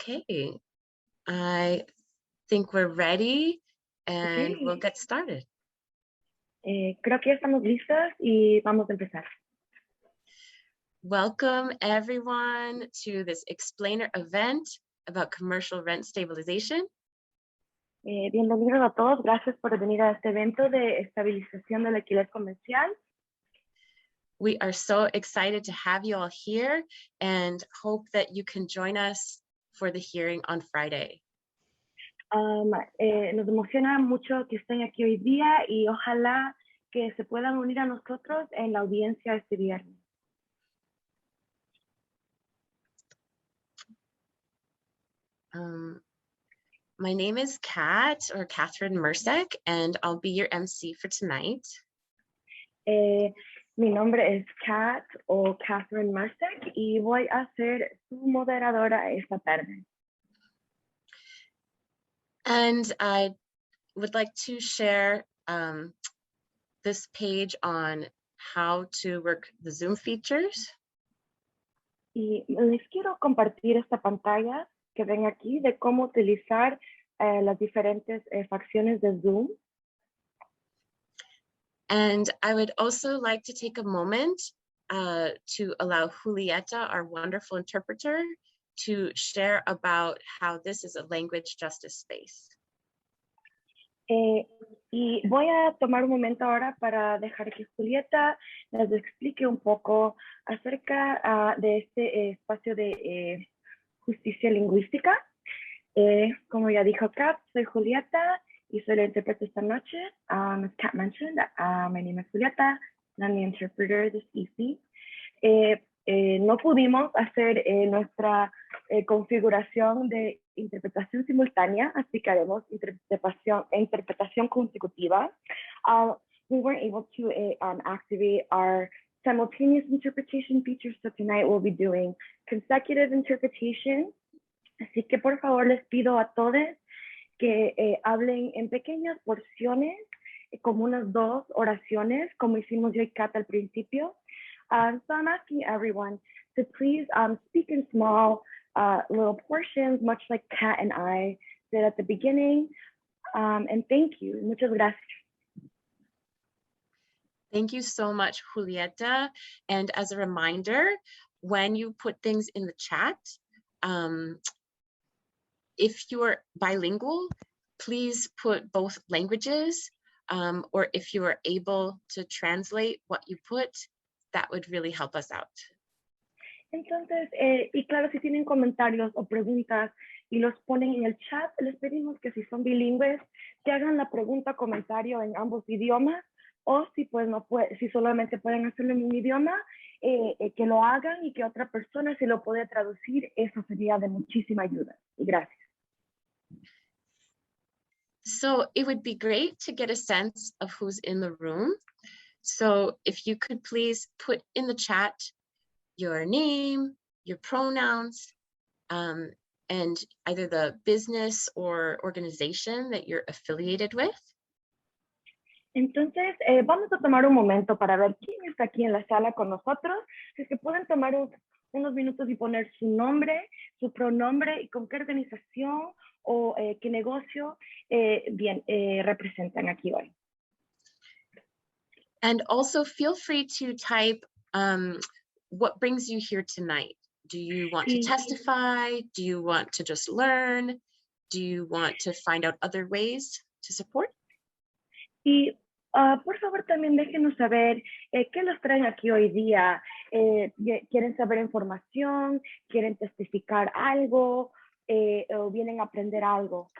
Okay, I think we're ready and we'll Okay. get started. Creo que ya estamos listos y vamos a empezar. Welcome everyone to this explainer event about commercial rent stabilization. Bienvenidos a todos. Gracias por venir a este evento de estabilización del alquiler comercial. We are so excited to have you all here and hope that you can join us for the hearing on Friday. Nos emociona mucho que estén aquí hoy día y ojalá que se puedan unir a nosotros en la audiencia este viernes. My name is Kat or Catherine Mersek, and I'll be your MC for tonight. Mi nombre es Kat o Catherine Mersek y voy a ser su moderadora esta tarde. And I would like to share this page on how to work the Zoom features. Y les quiero compartir esta pantalla que ven aquí de cómo utilizar las diferentes facciones de Zoom. And I would also like to take a moment to allow Julieta, our wonderful interpreter, to share about how this is a language justice space. Y voy a tomar un momento ahora para dejar que Julieta les explique un poco acerca de este espacio de justicia lingüística. Como ya dijo Kat, soy Julieta y soy la intérprete esta noche. As Kat mentioned, my name is Julieta and I'm the interpreter this evening. No pudimos hacer nuestra configuración de interpretación simultánea, así que haremos interpretación consecutiva. We weren't able to activate our simultaneous interpretation feature, so tonight we'll be doing consecutive interpretation. Así que por favor les pido a todos que hablen en pequeñas porciones, como unas 2 oraciones, como hicimos yo y Kat al principio. So I'm asking everyone to please speak in small little portions, much like Kat and I did at the beginning. And thank you. Muchas gracias. Thank you so much, Julieta. And as a reminder, when you put things in the chat, if you're bilingual, please put both languages, or if you are able to translate what you put, that would really help us out. Entonces, y claro, si tienen comentarios o preguntas y los ponen en el chat, les pedimos que si son bilingües, que hagan la pregunta o comentario en ambos idiomas, o si, pues, si solamente pueden hacerlo en un idioma, que lo hagan y que otra persona se lo puede traducir. Eso sería de muchísima ayuda. Y gracias. So it would be great to get a sense of who's in the room. So if you could please put in the chat your name, your pronouns, and either the business or organization that you're affiliated with. Entonces, vamos a tomar un momento para ver quién está aquí en la sala con nosotros. Si es que pueden tomar unos minutos y poner su nombre, su pronombre y con qué organización o qué negocio representan aquí hoy. And also feel free to type what brings you here tonight. Do you want to testify? Do you want to just learn? Do you want to find out other ways to support? Y por favor también déjenos saber qué los traen aquí hoy día. ¿Quieren saber información? ¿Quieren testificar algo? ¿O vienen a aprender algo?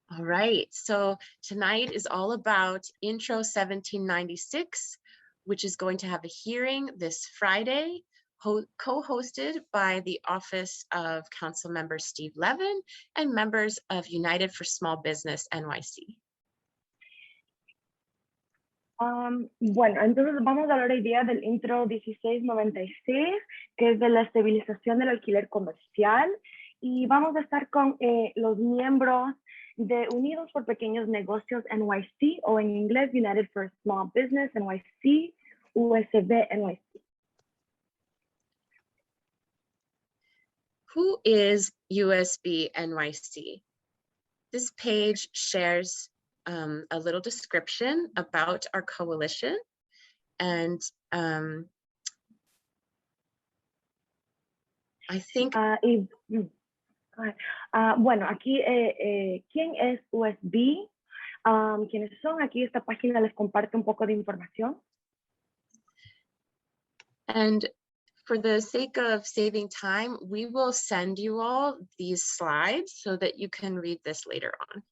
All right, so tonight is all about Intro 1796, which is going to have a hearing this Friday, co-hosted by the Office of Council Member Steve Levin and members of United for Small Business NYC. Bueno, entonces vamos a hablar hoy día del Intro 1696, que es de la estabilización del alquiler comercial, y vamos a estar con los miembros de Unidos por Pequeños Negocios NYC, o en inglés United for Small Business NYC, USB NYC. Who is USB NYC? This page shares a little description about our coalition, and I think bueno, aquí, ¿quién es USB? ¿Quiénes son? Aquí esta página les comparte un poco de información. And for the sake of saving time, we will send you all these slides so that you can read this later on.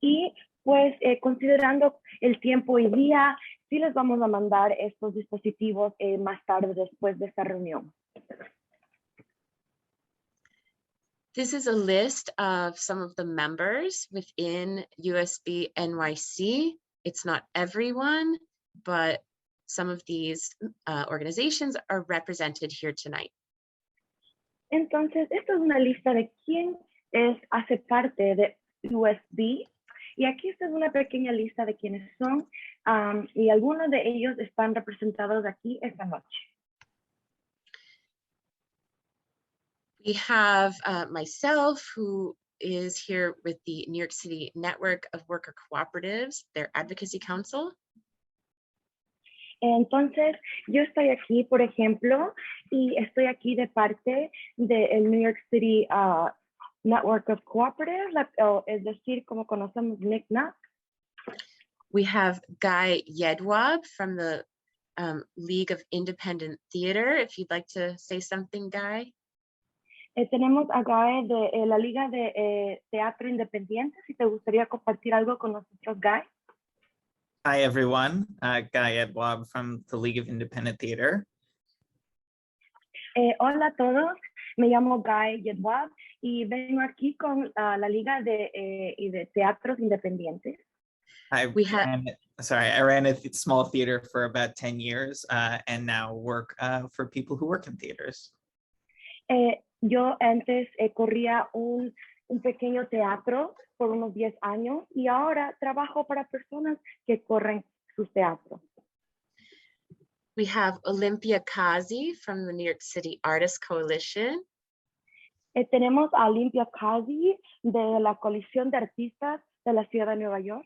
Y pues considerando el tiempo y día, sí les vamos a mandar estos dispositivos más tarde después de esta reunión. This is a list of some of the members within USB NYC. It's not everyone, but some of these organizations are represented here tonight. Entonces, esta es una lista de quién hace parte de USB. Y aquí esta es una pequeña lista de quiénes son. Y algunos de ellos están representados aquí esta noche. We have myself, who is here with the New York City Network of Worker Cooperatives, their advocacy council. Entonces, yo estoy aquí, por ejemplo, y estoy aquí de parte del New York City Network of Cooperatives, es decir, como conocemos NICNAC. We have Guy Yedwab from the League of Independent Theater. If you'd like to say something, Guy. Tenemos a Guy de la Liga de Teatro Independiente. Si te gustaría compartir algo con nosotros, Guy. Hi, everyone. Guy Edwab from the League of Independent Theater. Hola a todos. Me llamo Guy Yedwab y vengo aquí con la Liga de Teatros Independientes. I ran a small theater for about 10 years and now work for people who work in theaters. Yo antes corría un pequeño teatro por unos 10 años y ahora trabajo para personas que corren sus teatros. We have Olympia Kazi from the New York City Artists Coalition. Tenemos a Olympia Kazi de la Coalición de Artistas de la Ciudad de Nueva York.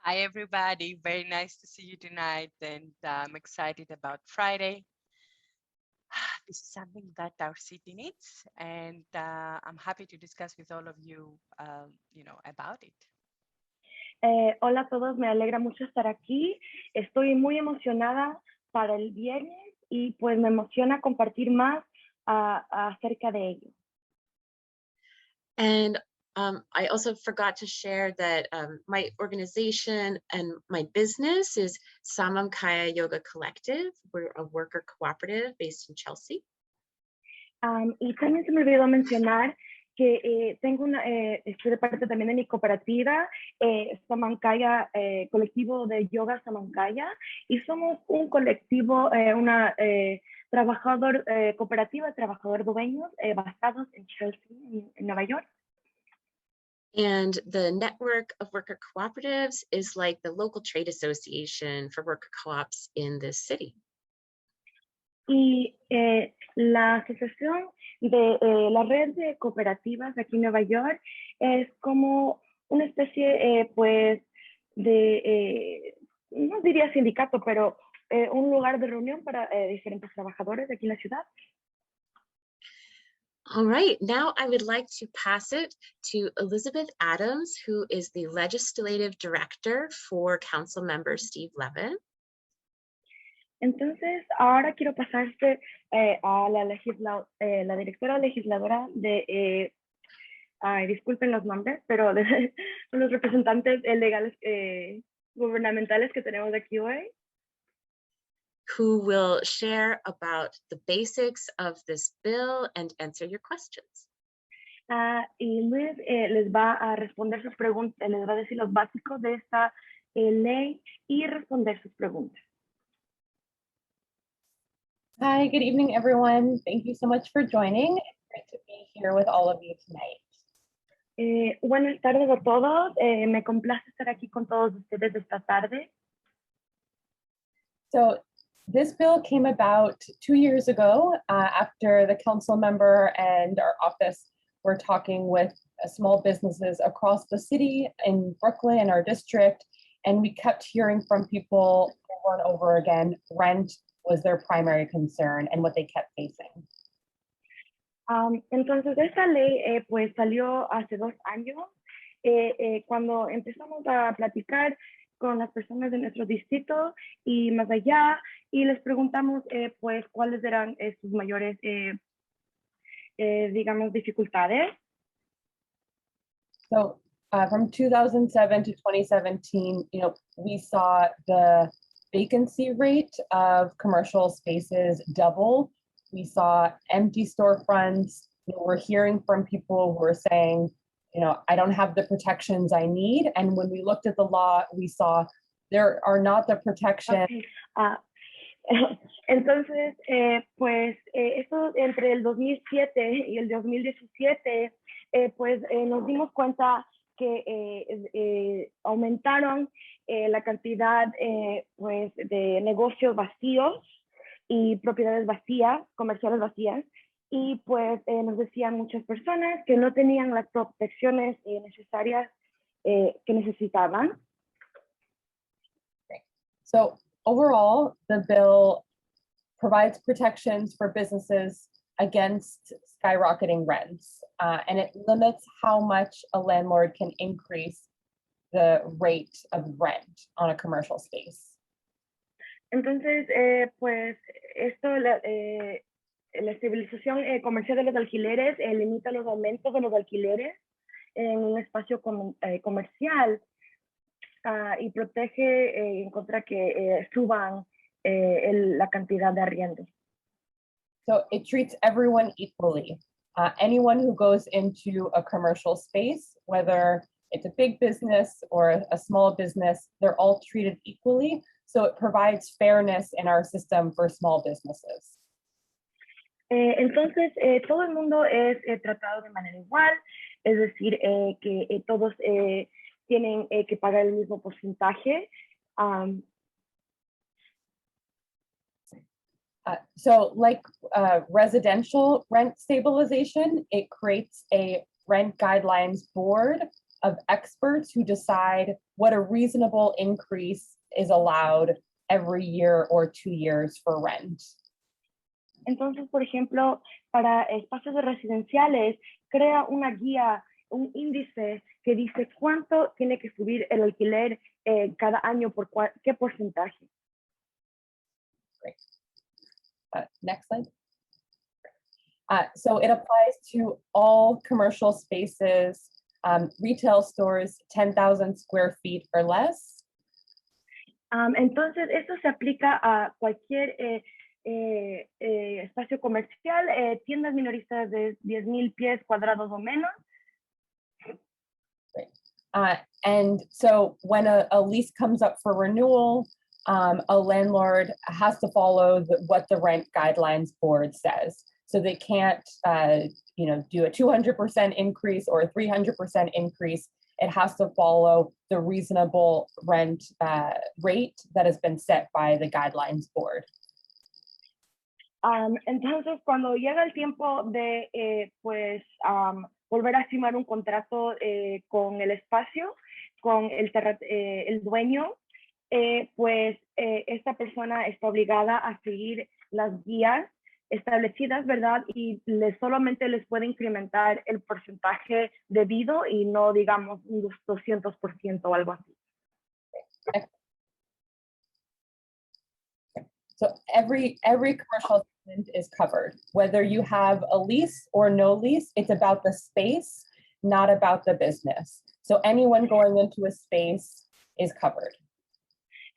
Hi, everybody. Very nice to see you tonight, and I'm excited about Friday. This is something that our city needs, and I'm happy to discuss with all of you, about it. Hola a todos, me alegra mucho estar aquí. Estoy muy emocionada para el viernes y pues me emociona compartir más acerca de ello. And I also forgot to share that my organization and my business is Samamkaya Yoga Collective. We're a worker cooperative based in Chelsea. Y también se me olvidó mencionar que estoy de parte también de mi cooperativa, Samankaya, colectivo de yoga Samankaya, y somos un colectivo, una cooperativa de trabajadores dueños basados en Chelsea, en Nueva York. And the network of worker cooperatives is like the local trade association for worker co-ops in this city. Y la asociación de la red de cooperativas aquí en Nueva York es como una especie, pues, de, no diría sindicato, pero un lugar de reunión para diferentes trabajadores aquí en la ciudad. All right, now I would like to pass it to Elizabeth Adams, who is the Legislative Director for Council Member Steve Levin. Entonces, ahora quiero pasarse a la directora legisladora de, disculpen los nombres, pero de los representantes legales gubernamentales que tenemos aquí hoy. Who will share about the basics of this bill and answer your questions. Y Luis les va a responder sus preguntas, les va a decir los básicos de esta ley y responder sus preguntas. Hi, good evening, everyone. Thank you so much for joining. It's great to be here with all of you tonight. Buenas tardes a todos. Me complace estar aquí con todos ustedes esta tarde. So This bill came about 2 years ago after the council member and our office were talking with small businesses across the city in Brooklyn, our district, and we kept hearing from people over and over again, rent was their primary concern and what they kept facing. Entonces, esta ley pues salió hace 2 años, cuando empezamos a platicar con las personas de nuestro distrito y más allá, y les preguntamos pues cuáles eran sus mayores, digamos, dificultades. So from 2007 to 2017, we saw the vacancy rate of commercial spaces double. We saw empty storefronts. We're hearing from people who are saying, I don't have the protections I need. And when we looked at the law, we saw there are not the protections. Okay. Entonces, pues eso entre el 2007 y el 2017, pues nos dimos cuenta que aumentaron la cantidad pues de negocios vacíos y propiedades vacías, comerciales vacías, y pues nos decían muchas personas que no tenían las protecciones necesarias que necesitaban. So overall, the bill provides protections for businesses against skyrocketing rents, and it limits how much a landlord can increase the rate of rent on a commercial space. Entonces, pues esto, la estabilización comercial de los alquileres limita los aumentos de los alquileres en un espacio comercial y protege en contra que suban la cantidad de arriendo. So it treats everyone equally. Anyone who goes into a commercial space, whether it's a big business or a small business, they're all treated equally. So it provides fairness in our system for small businesses. Entonces, todo el mundo es tratado de manera igual, es decir, que todos tienen que pagar el mismo porcentaje. So like residential rent stabilization, it creates a rent guidelines board of experts who decide what a reasonable increase is allowed every year or 2 years for rent. Entonces, por ejemplo, para espacios residenciales, crea una guía, un índice que dice cuánto tiene que subir el alquiler cada año, por qué porcentaje. Great. Next slide. So it applies to all commercial spaces, retail stores, 10,000 square feet or less. Entonces, esto se aplica a cualquier espacio comercial, tiendas minoristas de 10,000 pies cuadrados o menos. And so when a lease comes up for renewal, a landlord has to follow what the rent guidelines board says. So they can't, do a 200% increase or a 300% increase. It has to follow the reasonable rent rate that has been set by the guidelines board. Entonces, cuando llega el tiempo de volver a firmar un contrato con el espacio, con el dueño, pues esta persona está obligada a seguir las guías establecidas, ¿verdad? Y solamente les puede incrementar el porcentaje debido y no, digamos, un 200% o algo así. So every commercial tenant is covered, whether you have a lease or no lease. It's about the space, not about the business. So anyone going into a space is covered.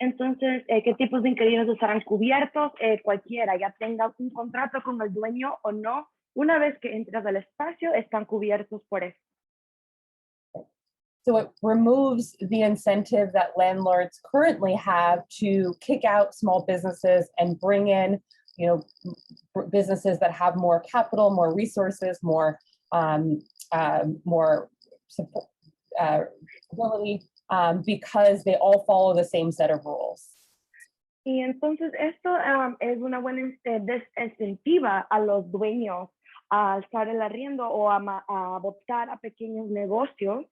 Entonces, ¿qué tipos de inquilinos estarán cubiertos? Cualquiera, ya tenga un contrato con el dueño o no. Una vez que entras al espacio, están cubiertos por eso. So it removes the incentive that landlords currently have to kick out small businesses and bring in, businesses that have more capital, more resources, more support, ability, because they all follow the same set of rules. Y entonces esto es una buena desincentiva a los dueños a alzar el arriendo o a votar a pequeños negocios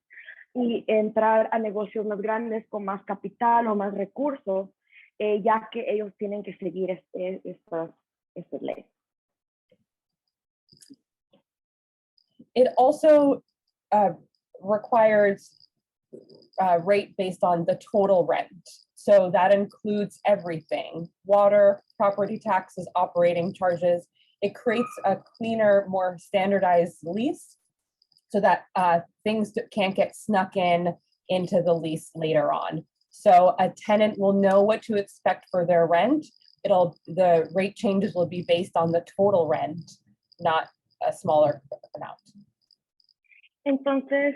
y entrar a negocios más grandes con más capital o más recursos, ya que ellos tienen que seguir estas leyes. It also requires rate based on the total rent. So that includes everything: water, property taxes, operating charges. It creates a cleaner, more standardized lease so that things can't get snuck into the lease later on. So a tenant will know what to expect for their rent. The rate changes will be based on the total rent, not a smaller amount. Entonces,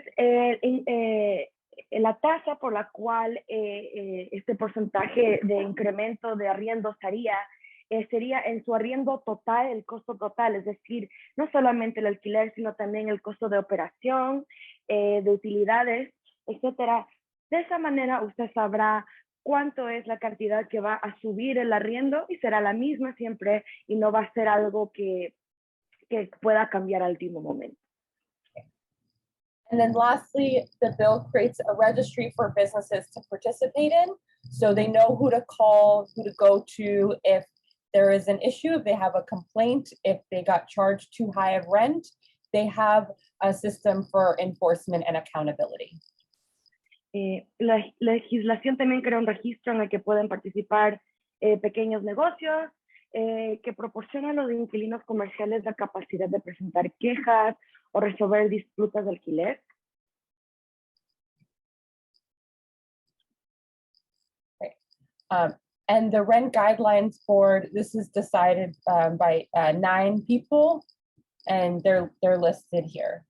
la tasa por la cual este porcentaje de incremento de arriendo sería en su arriendo total, el costo total, es decir, no solamente el alquiler, sino también el costo de operación, de utilidades, etcétera. De esa manera usted sabrá cuánto es la cantidad que va a subir el arriendo y será la misma siempre y no va a ser algo que pueda cambiar al último momento. And then lastly, the bill creates a registry for businesses to participate in, so they know who to call, who to go to if there is an issue, if they have a complaint, if they got charged too high of rent. They have a system for enforcement and accountability. La legislación también crea un registro en el que pueden participar pequeños negocios, que proporciona a los inquilinos comerciales la capacidad de presentar quejas o resolver disputas de alquiler. And the Rent Guidelines Board, this is decided by 9 people, and they're listed here.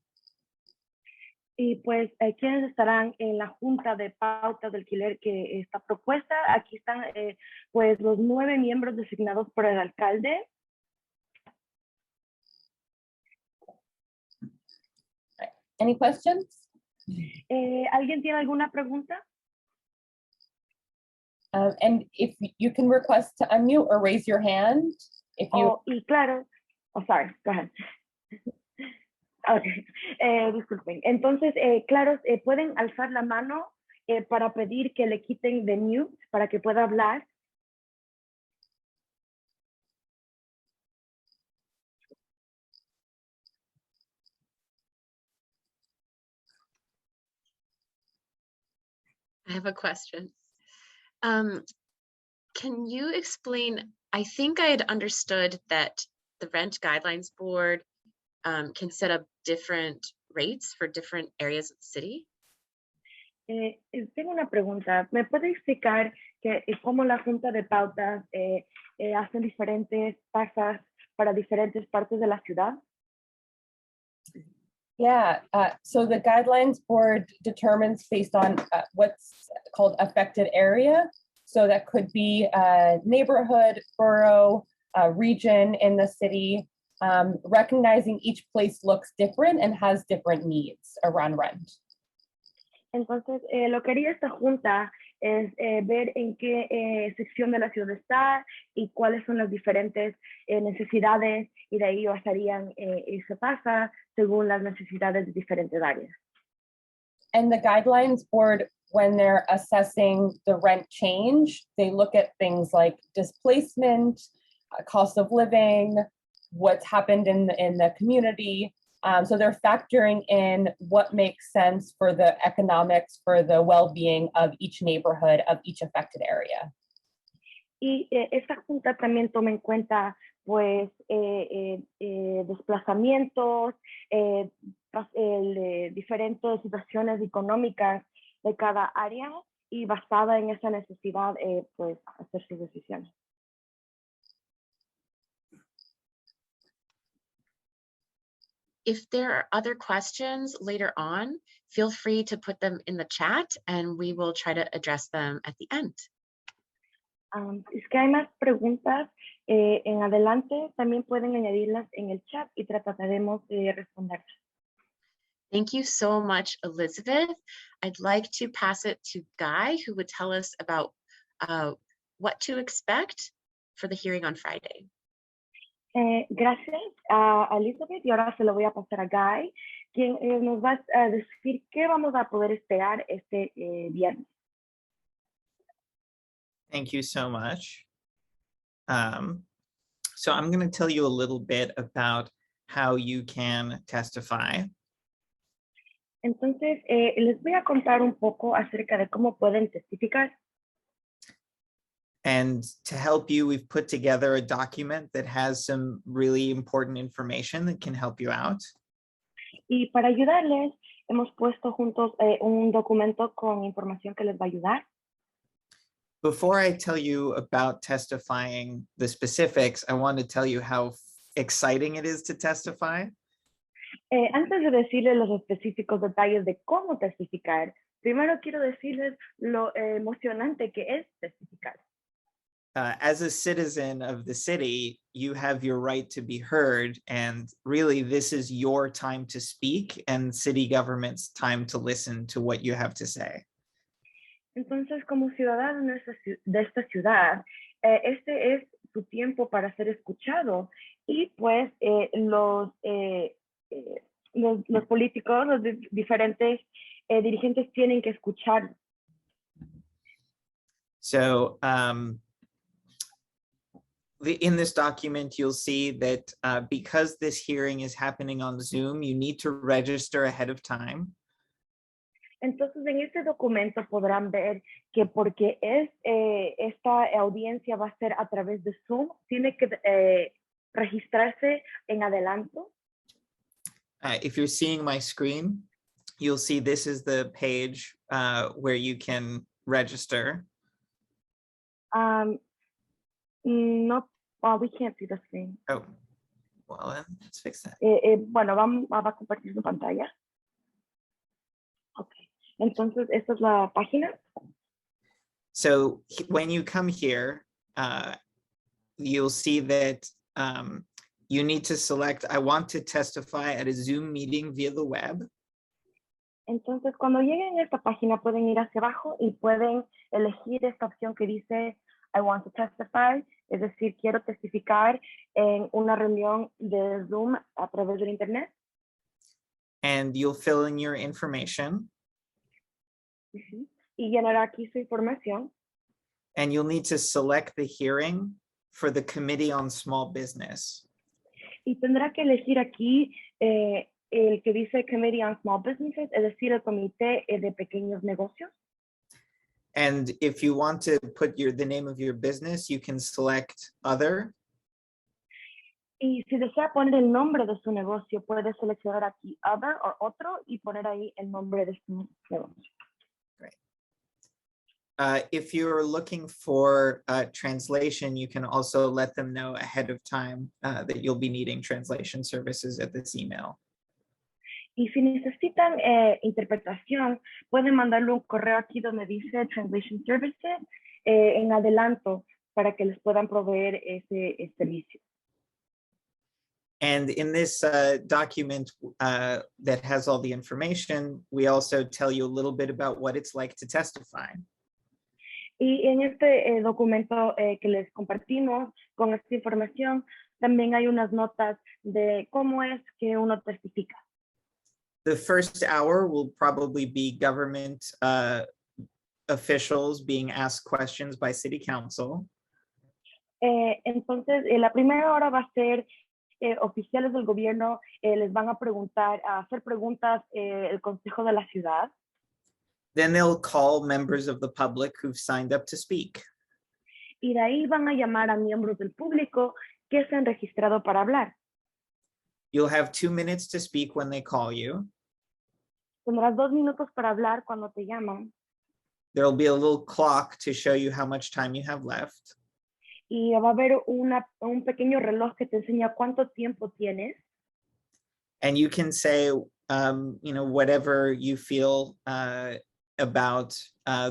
Y pues, ¿quiénes estarán en la Junta de Pautas de Alquiler que está propuesta? Aquí están pues los 9 miembros designados por el alcalde. Any questions? ¿Alguien tiene alguna pregunta? And if you can request to unmute or raise your hand. If you... Y claro, sorry, go ahead. Okay, disculpen. Entonces, claro, pueden alzar la mano para pedir que le quiten de mute para que pueda hablar. I have a question. Can you explain, I think I had understood that the Rent Guidelines Board can set up different rates for different areas of the city? Tengo una pregunta. ¿Me puede explicar cómo la Junta de Pautas hacen diferentes tasas para diferentes partes de la ciudad? Yeah, so the Guidelines Board determines based on what's called affected area. So that could be a neighborhood, borough, region in the city, recognizing each place looks different and has different needs around rent. Entonces, lo que haría esta junta es ver en qué sección de la ciudad está y cuáles son las diferentes necesidades, y de ahí basarían esa tasa según las necesidades de diferentes áreas. And the Guidelines Board, when they're assessing the rent change, they look at things like displacement, cost of living, what's happened in the community. So they're factoring in what makes sense for the economics, for the well-being of each neighborhood, of each affected area. Y esta junta también toma en cuenta pues desplazamientos, diferentes situaciones económicas de cada área, y basada en esa necesidad pues hacer sus decisiones. If there are other questions later on, feel free to put them in the chat and we will try to address them at the end. Es que hay más preguntas en adelante, también pueden añadirlas en el chat y trataremos de responderlas. Thank you so much, Elizabeth. I'd like to pass it to Guy, who would tell us about what to expect for the hearing on Friday. Gracias a Elizabeth y ahora se lo voy a pasar a Guy, quien nos va a decir qué vamos a poder esperar este viernes. Thank you so much. So I'm going to tell you a little bit about how you can testify. Entonces, les voy a contar un poco acerca de cómo pueden testificar. And to help you, we've put together a document that has some really important information that can help you out. Y para ayudarles, hemos puesto juntos un documento con información que les va a ayudar. Before I tell you about testifying the specifics, I want to tell you how exciting it is to testify. Antes de decirles los específicos detalles de cómo testificar, primero quiero decirles lo emocionante que es testificar. As a citizen of the city, you have your right to be heard, and really this is your time to speak and city government's time to listen to what you have to say. Entonces, como ciudadano de esta ciudad, este es su tiempo para ser escuchado y pues los políticos, los diferentes dirigentes tienen que escuchar. So in this document, you'll see that because this hearing is happening on Zoom, you need to register ahead of time. Entonces, en este documento podrán ver que porque esta audiencia va a ser a través de Zoom, tiene que registrarse en adelanto. If you're seeing my screen, you'll see this is the page where you can register. No, we can't see the screen. Oh, well, then let's fix that. Bueno, va a compartir su pantalla. Ok, entonces esta es la página. So when you come here, you'll see that you need to select, I want to testify at a Zoom meeting via the web. Entonces, cuando lleguen a esta página, pueden ir hacia abajo y pueden elegir esta opción que dice I want to testify, es decir, quiero testificar en una reunión de Zoom a través del internet. And you'll fill in your information. Y llenará aquí su información. And you'll need to select the hearing for the Committee on Small Business. Y tendrá que elegir aquí el que dice Committee on Small Businesses, es decir, el Comité de Pequeños Negocios. And if you want to put the name of your business, you can select other. Y si desea poner el nombre de su negocio, puede seleccionar aquí other o otro y poner ahí el nombre de su negocio. Great. If you're looking for translation, you can also let them know ahead of time that you'll be needing translation services at this email. Y si necesitan interpretación, pueden mandarle un correo aquí donde dice Translation Services en adelanto para que les puedan proveer ese servicio. And in this document that has all the information, we also tell you a little bit about what it's like to testify. Y en este documento que les compartimos con esta información, también hay unas notas de cómo es que uno testifica. The first hour will probably be government officials being asked questions by City Council. Entonces, la primera hora va a ser oficiales del gobierno, les van a preguntar, a hacer preguntas el Consejo de la Ciudad. Then they'll call members of the public who've signed up to speak. Y de ahí van a llamar a miembros del público que se han registrado para hablar. You'll have 2 minutes to speak when they call you. Tendrás 2 minutos para hablar cuando te llaman. There'll be a little clock to show you how much time you have left. Y va a haber un pequeño reloj que te enseña cuánto tiempo tienes. And you can say, whatever you feel about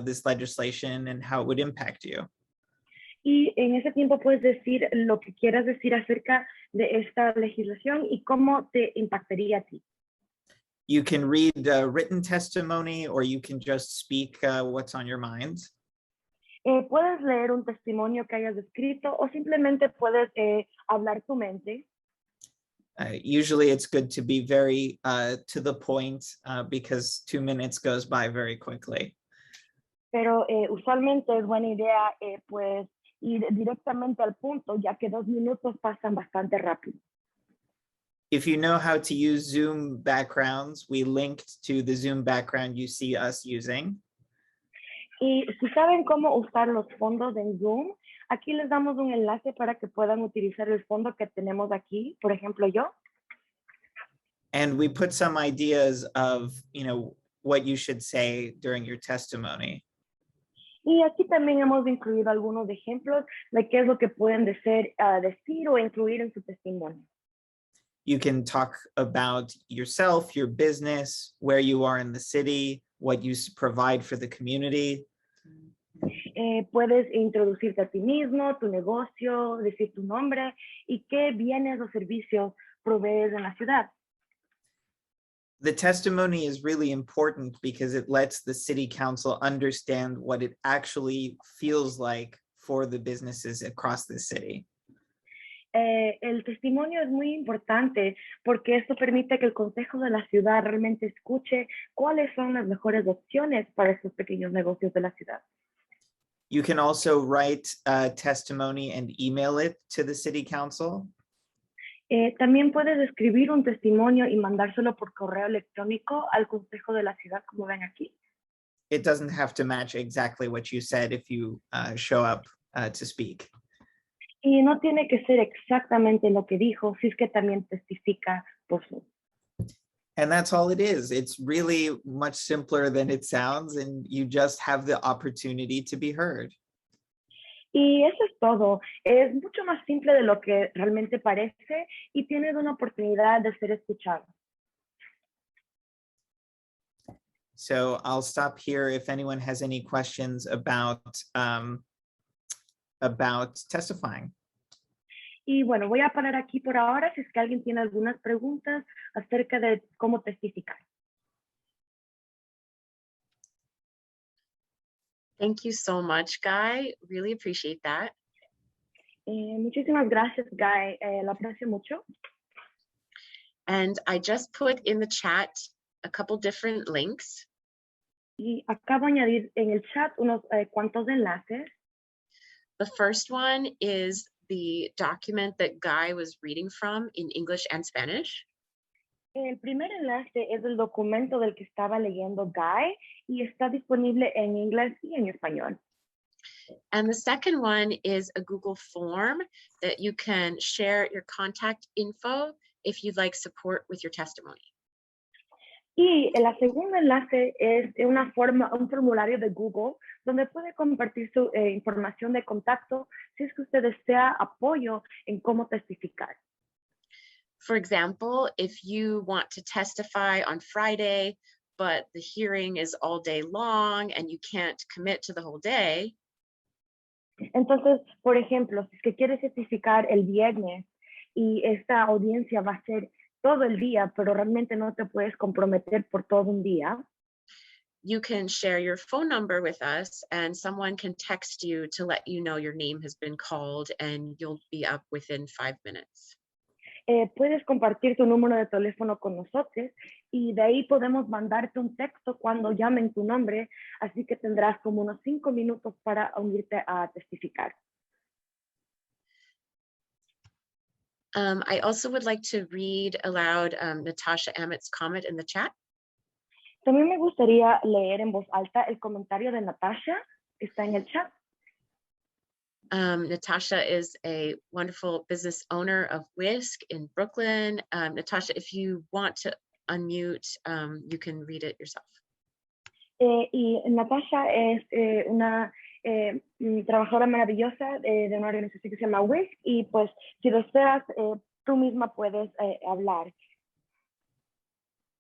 this legislation and how it would impact you. Y en ese tiempo puedes decir lo que quieras decir acerca de esta legislación y cómo te impactaría a ti. You can read written testimony or you can just speak what's on your mind. Puedes leer un testimonio que hayas escrito o simplemente puedes hablar tu mente. Usually it's good to be very to the point because 2 minutes goes by very quickly. Pero usualmente es buena idea pues ir directamente al punto, ya que 2 minutos pasan bastante rápido. If you know how to use Zoom backgrounds, we linked to the Zoom background you see us using. Y si saben cómo usar los fondos en Zoom, aquí les damos un enlace para que puedan utilizar el fondo que tenemos aquí, por ejemplo yo. And we put some ideas of, what you should say during your testimony. Y aquí también hemos incluido algunos ejemplos de qué es lo que pueden decir o incluir en su testimonio. You can talk about yourself, your business, where you are in the city, what you provide for the community. Puedes introducirte a ti mismo, tu negocio, decir tu nombre y qué bienes o servicios provees en la ciudad. The testimony is really important because it lets the city council understand what it actually feels like for the businesses across the city. El testimonio es muy importante porque esto permite que el consejo de la ciudad realmente escuche cuáles son las mejores opciones para estos pequeños negocios de la ciudad. You can also write a testimony and email it to the city council. También puedes escribir un testimonio y mandárselo por correo electrónico al consejo de la ciudad, como ven aquí. It doesn't have to match exactly what you said if you show up to speak. Y no tiene que ser exactamente lo que dijo, si es que también testifica por Zoom. And that's all it is. It's really much simpler than it sounds, and you just have the opportunity to be heard. Y eso es todo. Es mucho más simple de lo que realmente parece y tienes una oportunidad de ser escuchado. So I'll stop here if anyone has any questions about testifying. Y bueno, voy a parar aquí por ahora si es que alguien tiene algunas preguntas acerca de cómo testificar. Thank you so much, Guy. Really appreciate that. Muchísimas gracias, Guy. Lo aprecio mucho. And I just put in the chat a couple different links. Y acabo de añadir en el chat unos cuantos enlaces. The first one is the document that Guy was reading from in English and Spanish. El primer enlace es el documento del que estaba leyendo Guy y está disponible en inglés y en español. And the second one is a Google form that you can share your contact info if you'd like support with your testimony. Y el segundo enlace es un formulario de Google donde puede compartir su información de contacto si es que usted desea apoyo en cómo testificar. For example, if you want to testify on Friday, but the hearing is all day long and you can't commit to the whole day. Entonces, por ejemplo, si es que quieres testificar el viernes y esta audiencia va a ser todo el día, pero realmente no te puedes comprometer por todo un día. You can share your phone number with us and someone can text you to let you know your name has been called and you'll be up within 5 minutes. Puedes compartir tu número de teléfono con nosotros y de ahí podemos mandarte un texto cuando llamen tu nombre, así que tendrás como unos 5 minutos para unirte a testificar. I also would like to read aloud Natasha Emmett's comment in the chat. También me gustaría leer en voz alta el comentario de Natasha, que está en el chat. Natasha is a wonderful business owner of Whisk in Brooklyn. Natasha, if you want to unmute, you can read it yourself. Y Natasha es una trabajadora maravillosa de una organización que se llama Whisk y pues si deseas, tú misma puedes hablar.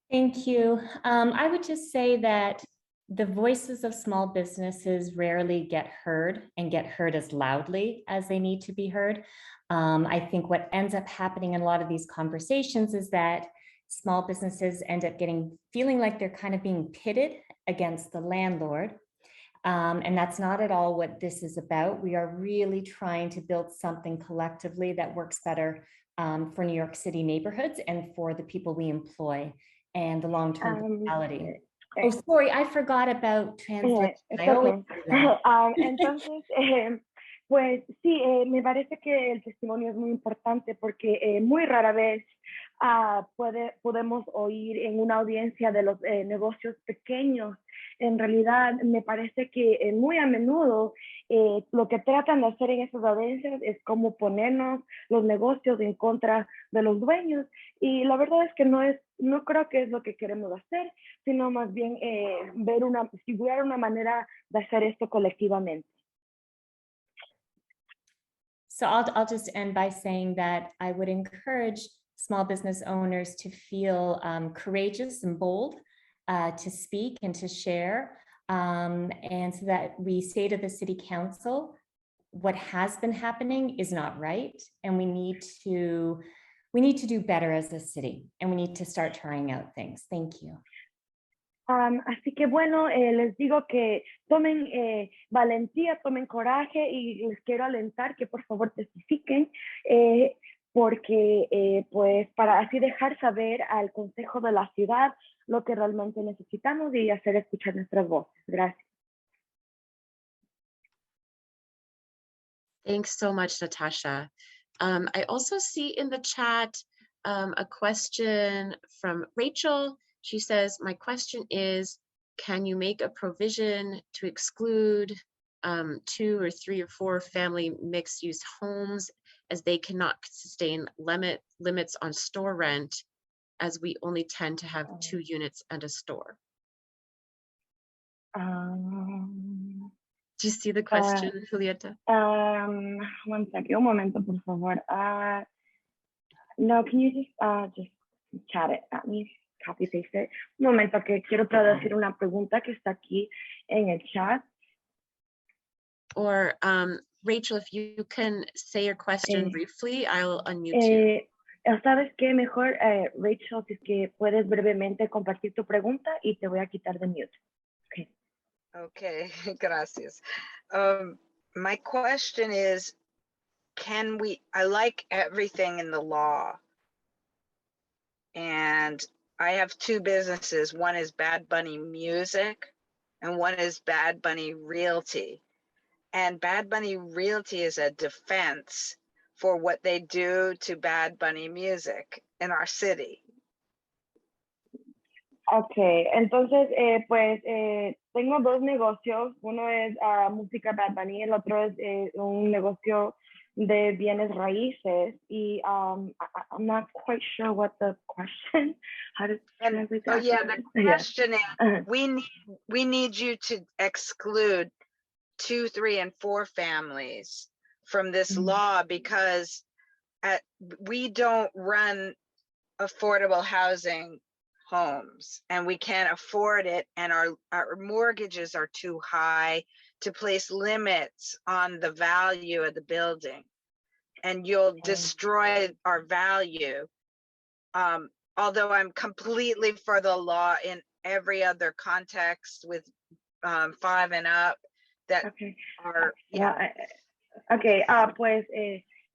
Thank you. I would just say that the voices of small businesses rarely get heard and get heard as loudly as they need to be heard. I think what ends up happening in a lot of these conversations is that small businesses end up feeling like they're kind of being pitted against the landlord. And that's not at all what this is about. We are really trying to build something collectively that works better for New York City neighborhoods and for the people we employ and the long-term vitality. Oh, sorry, I forgot about translation. I always do that. Entonces, pues sí, me parece que el testimonio es muy importante porque muy rara vez podemos oír en una audiencia de los negocios pequeños. En realidad, me parece que muy a menudo lo que tratan de hacer en esas audiencias es como ponernos los negocios en contra de los dueños. Y la verdad es que no creo que es lo que queremos hacer, sino más bien figurar una manera de hacer esto colectivamente. So I'll just end by saying that I would encourage small business owners to feel courageous and bold to speak and to share, and so that we say to the City Council, what has been happening is not right, and we need to do better as a city, and we need to start trying out things. Thank you. Así que bueno, les digo que tomen valentía, tomen coraje y les quiero alentar que por favor testifiquen porque pues para así dejar saber al Consejo de la Ciudad lo que realmente necesitamos y hacer escuchar nuestras voces. Gracias. Thanks so much, Natasha. I also see in the chat a question from Rachel. She says, my question is, can you make a provision to exclude 2 or 3 or 4 family mixed use homes as they cannot sustain limits on store rent, as we only tend to have 2 units and a store? Do you see the question, Julieta? One second, un momento, por favor. No, can you just chat it at me? Copy paste it. Un momento que quiero traducir una pregunta que está aquí en el chat. Or Rachel, if you can say your question briefly, I'll unmute you. ¿Sabes qué? Mejor, Rachel, si es que puedes brevemente compartir tu pregunta y te voy a quitar de mute. Okay. Okay, gracias. My question is, I like everything in the law. And I have 2 businesses. One is Bad Bunny Music and one is Bad Bunny Realty. And Bad Bunny Realty is a defense for what they do to Bad Bunny Music in our city. Okay, entonces pues tengo 2 negocios. Uno es música Bad Bunny, el otro es un negocio de bienes raíces. Y I'm not quite sure what the question. How to translate that? Oh yeah, the question is, we need you to exclude 2, 3, and 4 families from this law because we don't run affordable housing homes and we can't afford it, and our mortgages are too high to place limits on the value of the building, and you'll destroy our value. Although I'm completely for the law in every other context with 5 and up that are, yeah. Okay, pues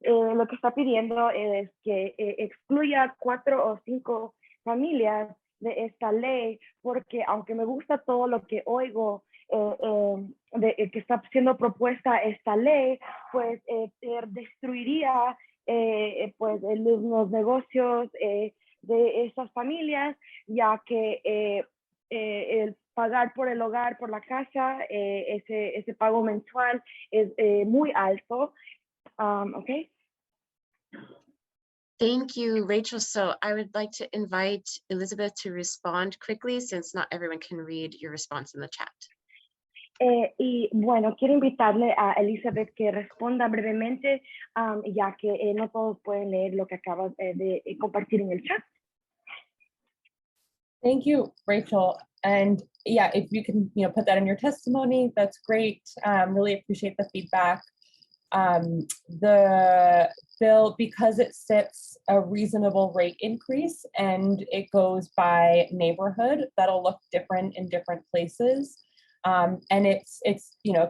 lo que está pidiendo es que excluya 4 o 5 familias de esta ley, porque aunque me gusta todo lo que oigo que está siendo propuesta esta ley, pues destruiría pues los negocios de esas familias, ya que el pagar por el hogar, por la casa, ese pago mensual es muy alto. Okay. Thank you, Rachel. So I would like to invite Elizabeth to respond quickly since not everyone can read your response in the chat. Y bueno, quiero invitarle a Elizabeth que responda brevemente, ya que no todos pueden leer lo que acabas de compartir en el chat. Thank you, Rachel. And yeah, if you can, put that in your testimony, that's great. Really appreciate the feedback. The bill, because it sets a reasonable rate increase and it goes by neighborhood, that'll look different in different places. And it's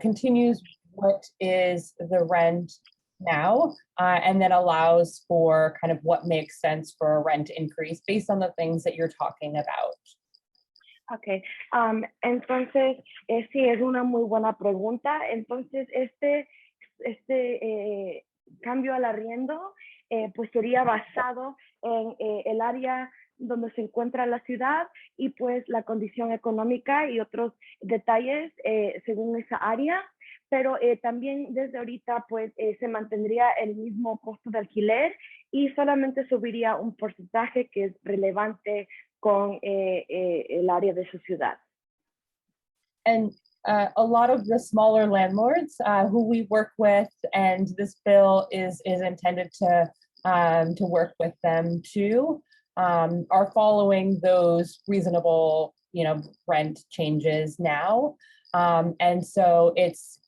continues what is the rent now, and then allows for kind of what makes sense for a rent increase based on the things that you're talking about. Ok, entonces sí, es una muy buena pregunta. Entonces este cambio al arriendo pues sería basado en el área donde se encuentra la ciudad y pues la condición económica y otros detalles según esa área, pero también desde ahorita pues se mantendría el mismo costo de alquiler y solamente subiría un porcentaje que es relevante con el área de su ciudad. And a lot of the smaller landlords who we work with, and this bill is intended to work with them too, are following those reasonable, rent changes now. And so it's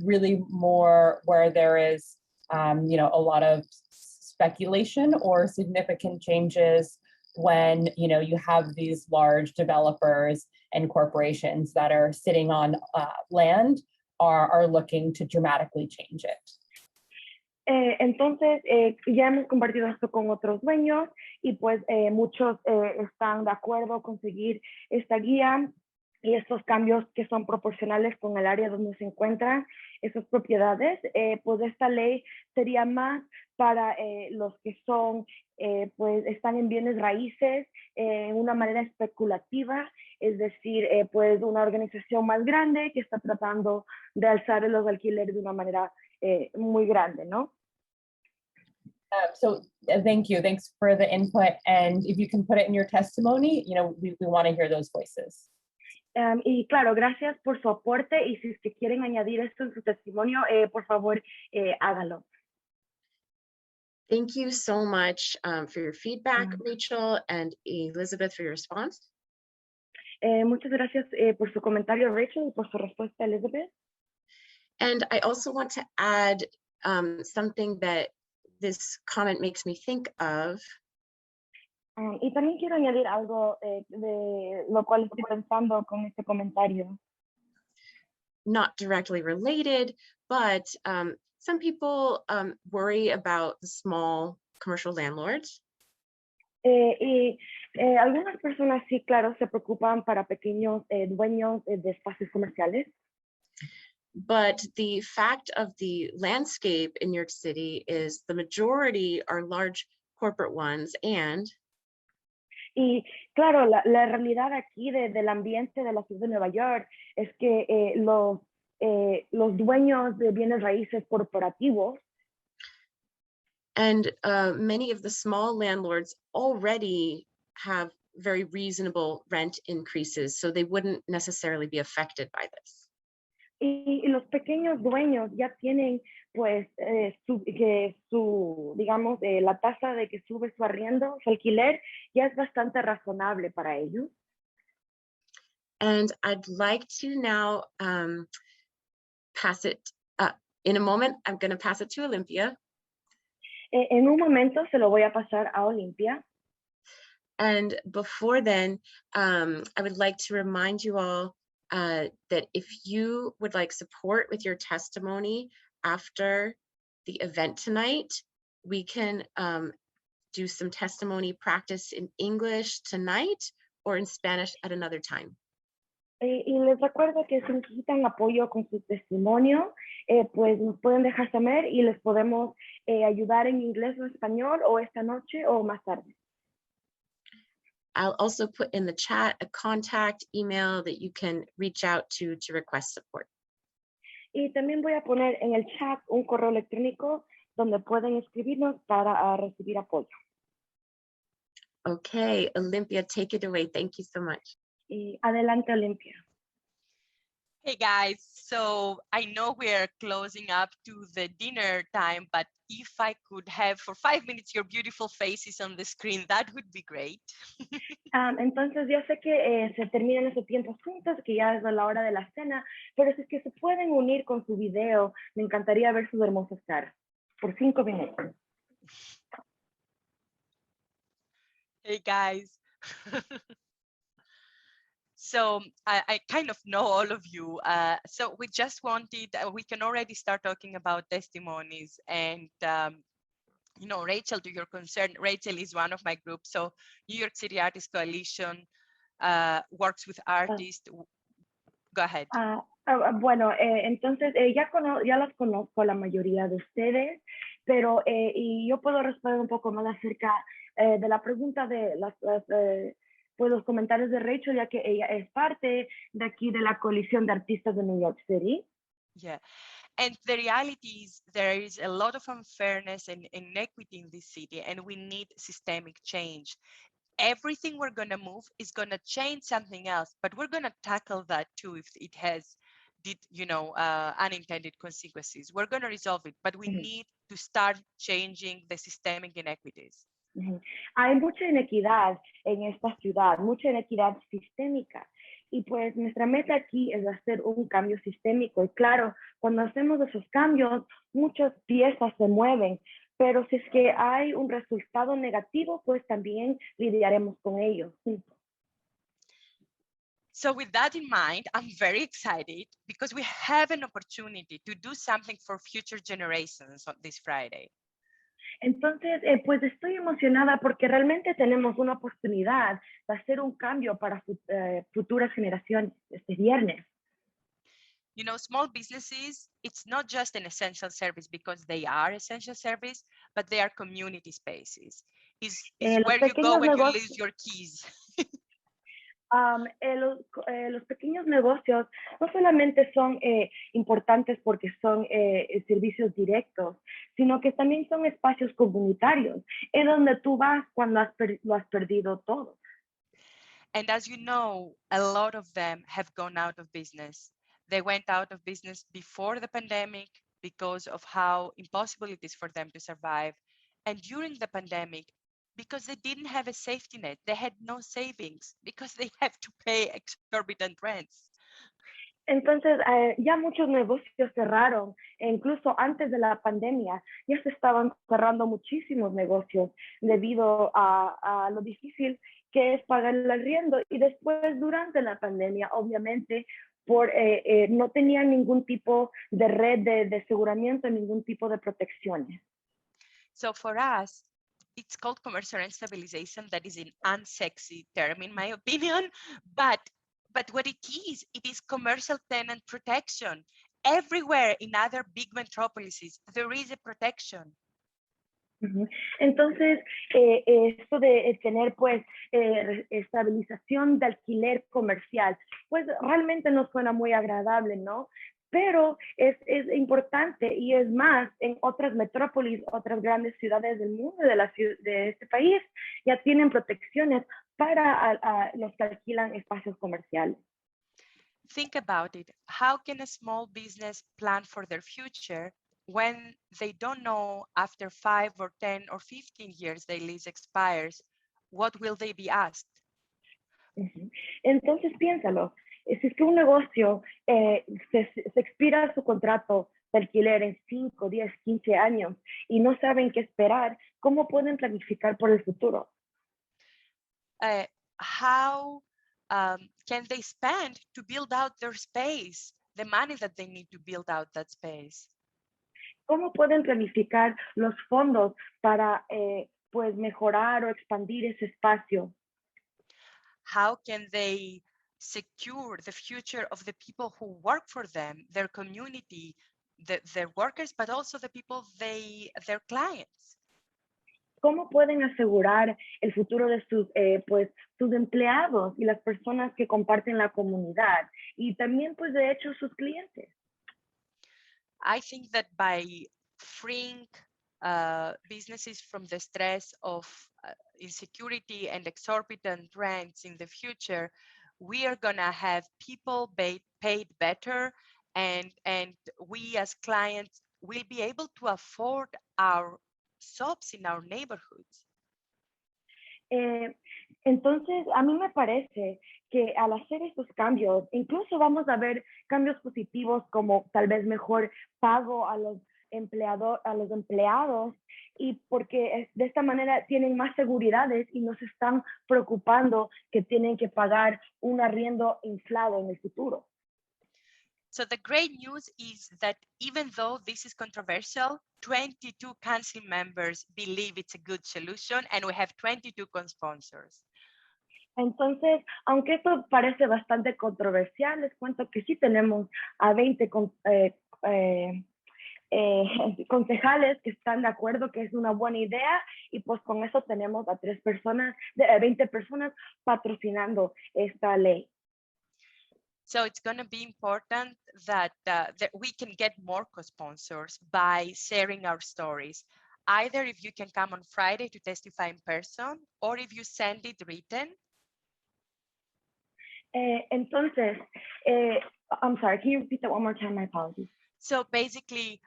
really more where there is, a lot of speculation or significant changes when, you have these large developers and corporations that are sitting on land are looking to dramatically change it. Entonces, ya hemos compartido esto con otros dueños y pues muchos están de acuerdo con seguir esta guía y estos cambios que son proporcionales con el área donde se encuentran esas propiedades. Pues esta ley sería más para los que son, pues están en bienes raíces en una manera especulativa, es decir, pues una organización más grande que está tratando de alzar los alquileres de una manera muy grande, ¿no? So thank you. Thanks for the input. And if you can put it in your testimony, we want to hear those voices. Y claro, gracias por su aporte y si es que quieren añadir esto en su testimonio, por favor, háganlo. Thank you so much for your feedback, Rachel, and Elizabeth for your response. Muchas gracias por su comentario, Rachel, y por su respuesta, Elizabeth. And I also want to add something that this comment makes me think of. Y también quiero añadir algo de lo cual estoy pensando con este comentario. Not directly related, but some people worry about the small commercial landlords. Y algunas personas sí, claro, se preocupan para pequeños dueños de espacios comerciales. But the fact of the landscape in New York City is the majority are large corporate ones, and y claro, la realidad aquí del ambiente de la ciudad de Nueva York es que los dueños de bienes raíces corporativos and many of the small landlords already have very reasonable rent increases, so they wouldn't necessarily be affected by this. Y los pequeños dueños ya tienen pues digamos, la tasa de que sube su arriendo, su alquiler, ya es bastante razonable para ellos. And I'd like to now pass it, in a moment, I'm going to pass it to Olympia. En un momento se lo voy a pasar a Olympia. And before then, I would like to remind you all that if you would like support with your testimony after the event tonight, we can do some testimony practice in English tonight or in Spanish at another time. Y les recuerdo que si necesitan apoyo con su testimonio, pues nos pueden dejar saber y les podemos ayudar en inglés o español o esta noche o más tarde. I'll also put in the chat a contact email that you can reach out to request support. Y también voy a poner en el chat un correo electrónico donde pueden escribirnos para recibir apoyo. Okay, Olympia, take it away. Thank you so much. Y adelante, Olympia. Hey guys, so I know we are closing up to the dinner time, but if I could have for 5 minutes your beautiful faces on the screen, that would be great. Entonces ya sé que se terminan esos tiempos juntos, que ya es la hora de la cena, pero si es que se pueden unir con su video, me encantaría ver sus hermosas caras por 5 minutos. Hey guys. So I kind of know all of you. So we just wanted, we can already start talking about testimonies. And, you know, Rachel, to your concern, Rachel is one of my groups. So New York City Artists Coalition works with artists. Go ahead. Bueno, entonces ya las conozco la mayoría de ustedes, pero y yo puedo responder un poco más acerca de la pregunta de pues los comentarios de Rachel, ya que ella es parte de aquí de la coalición de artistas de New York City. Yeah, and the reality is there is a lot of unfairness and inequity in this city, and we need systemic change. Everything we're going to move is going to change something else, but we're going to tackle that too if it has unintended consequences. We're going to resolve it, but we need to start changing the systemic inequities. Hay mucha inequidad en esta ciudad, mucha inequidad sistémica. Y pues nuestra meta aquí es hacer un cambio sistémico. Y claro, cuando hacemos esos cambios, muchas piezas se mueven. Pero si es que hay un resultado negativo, pues también lidiaremos con ello. So with that in mind, I'm very excited because we have an opportunity to do something for future generations on this Friday. Entonces, pues estoy emocionada porque realmente tenemos una oportunidad de hacer un cambio para futuras generaciones este viernes. You know, small businesses, it's not just an essential service because they are essential service, but they are community spaces. Is where you go when you lose your keys. Los pequeños negocios no solamente son importantes porque son servicios directos, sino que también son espacios comunitarios, es donde tú vas cuando lo has perdido todo. And as you know, a lot of them have gone out of business. They went out of business before the pandemic because of how impossible it is for them to survive. And during the pandemic, because they didn't have a safety net, they had no savings because they have to pay exorbitant rents. Entonces, ya muchos negocios cerraron, e incluso antes de la pandemia ya se estaban cerrando muchísimos negocios debido a lo difícil que es pagar el arriendo. Y después, durante la pandemia, obviamente, no tenían ningún tipo de red de aseguramiento, ningún tipo de protecciones. So for us, it's called Commercial Rent Stabilization. That is an unsexy term, in my opinion, but what it is commercial tenant protection. Everywhere in other big metropolises, there is a protection. Entonces, esto de tener pues estabilización de alquiler comercial, pues realmente no suena muy agradable, ¿no? Pero es importante y es más, en otras metrópolis, otras grandes ciudades del mundo, de este país, ya tienen protecciones para los que alquilan espacios comerciales. Think about it. How can a small business plan for their future when they don't know after 5 or 10 or 15 years their lease expires, what will they be asked? Entonces piénsalo, si es que un negocio se expira su contrato de alquiler en 5, 10, 15 años y no saben qué esperar, ¿cómo pueden planificar por el futuro? How can they spend to build out their space, the money that they need to build out that space? ¿Cómo pueden planificar los fondos para pues mejorar o expandir ese espacio? How can they secure the future of the people who work for them, their community, their workers, but also the people their clients? ¿Cómo pueden asegurar el futuro de sus empleados y las personas que comparten la comunidad? Y también, pues, de hecho, sus clientes. I think that by freeing businesses from the stress of insecurity and exorbitant rents in the future, we are going to have people paid better, and we as clients will be able to afford our shops in our neighborhoods. Entonces, a mí me parece que al hacer estos cambios, incluso vamos a ver cambios positivos como tal vez mejor pago a los a los empleados y porque de esta manera tienen más seguridades y no se están preocupando que tienen que pagar un arriendo inflado en el futuro. So the great news is that even though this is controversial, 22 council members believe it's a good solution and we have 22 co-sponsors. Entonces, aunque esto parece bastante controversial, les cuento que sí tenemos a 20 concejales que están de acuerdo que es una buena idea y pues con eso tenemos a 20 personas patrocinando esta ley. So it's going to be important that, that we can get more co-sponsors by sharing our stories. Either if you can come on Friday to testify in person or if you send it written. Entonces, I'm sorry, can you repeat that one more time? My apologies. So basically,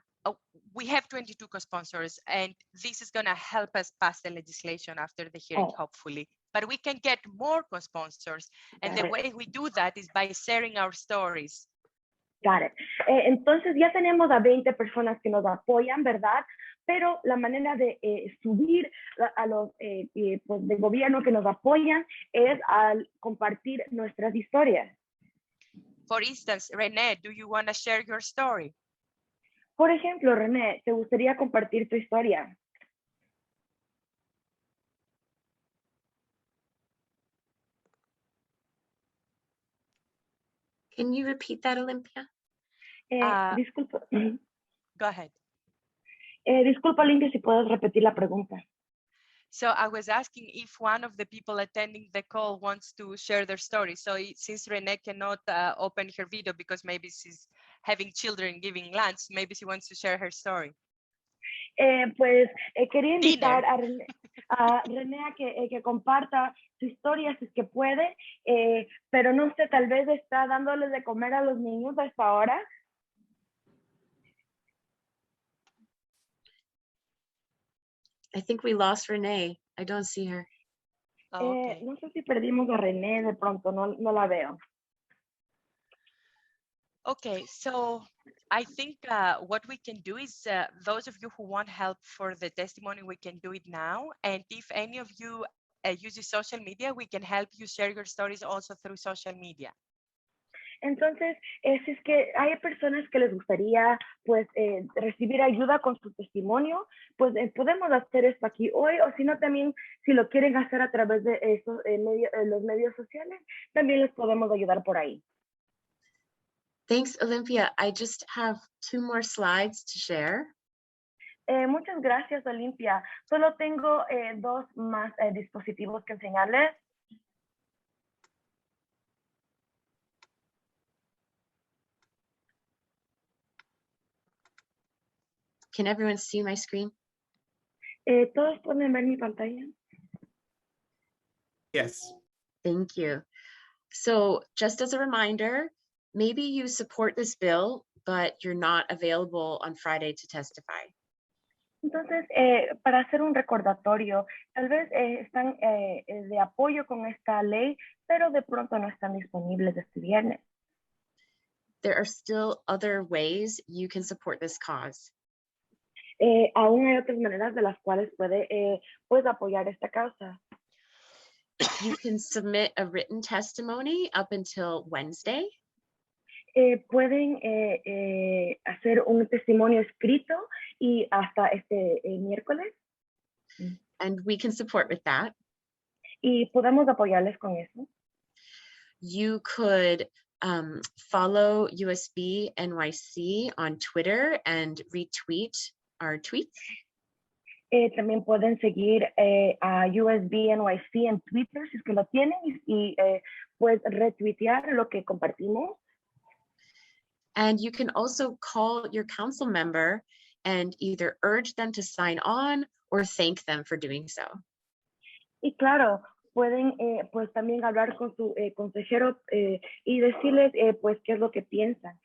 we have 22 co-sponsors and this is going to help us pass the legislation after the hearing, hopefully. But we can get more co-sponsors. And the way we do that is by sharing our stories. Got it. Entonces ya tenemos a 20 personas que nos apoyan, ¿verdad? Pero la manera de subir a los pues de gobierno que nos apoyan es al compartir nuestras historias. For instance, Renee, do you want to share your story? Por ejemplo, René, ¿te gustaría compartir tu historia? Can you repeat that, Olympia? Disculpa. Go ahead. Disculpa, Olympia, si puedes repetir la pregunta. So I was asking if one of the people attending the call wants to share their story. So since Renee cannot open her video because maybe she's having children giving lunch, maybe she wants to share her story. Pues quería invitar a René a que comparta su historia si es que puede, pero no sé, tal vez está dándoles de comer a los niños hasta ahora. I think we lost Renee. I don't see her. Okay. No sé si perdimos a René de pronto, no la veo. Okay, so I think what we can do is those of you who want help for the testimony, we can do it now. And if any of you uses social media, we can help you share your stories also through social media. Entonces, si es que hay personas que les gustaría pues recibir ayuda con su testimonio, pues podemos hacer esto aquí hoy, o si no también, si lo quieren hacer a través de esos, los medios sociales, también les podemos ayudar por ahí. Thanks, Olympia. I just have 2 more slides to share. Muchas gracias, Olympia. Solo tengo 2 más dispositivos que enseñarles. Can everyone see my screen? ¿Todos pueden ver mi pantalla? Yes. Thank you. So just as a reminder, maybe you support this bill, but you're not available on Friday to testify. Entonces, para hacer un recordatorio, tal vez están de apoyo con esta ley, pero de pronto no están disponibles este viernes. There are still other ways you can support this cause. Aún hay otras maneras de las cuales puedes apoyar esta causa. You can submit a written testimony up until Wednesday. Pueden hacer un testimonio escrito y hasta este miércoles. And we can support with that. Y podemos apoyarles con eso. You could follow USB NYC on Twitter and retweet our tweets. También pueden seguir a USB NYC en Twitter si es que lo tienen y pues retuitear lo que compartimos. And you can also call your council member and either urge them to sign on or thank them for doing so. Y claro, pueden pues también hablar con su consejero y decirles pues qué es lo que piensan.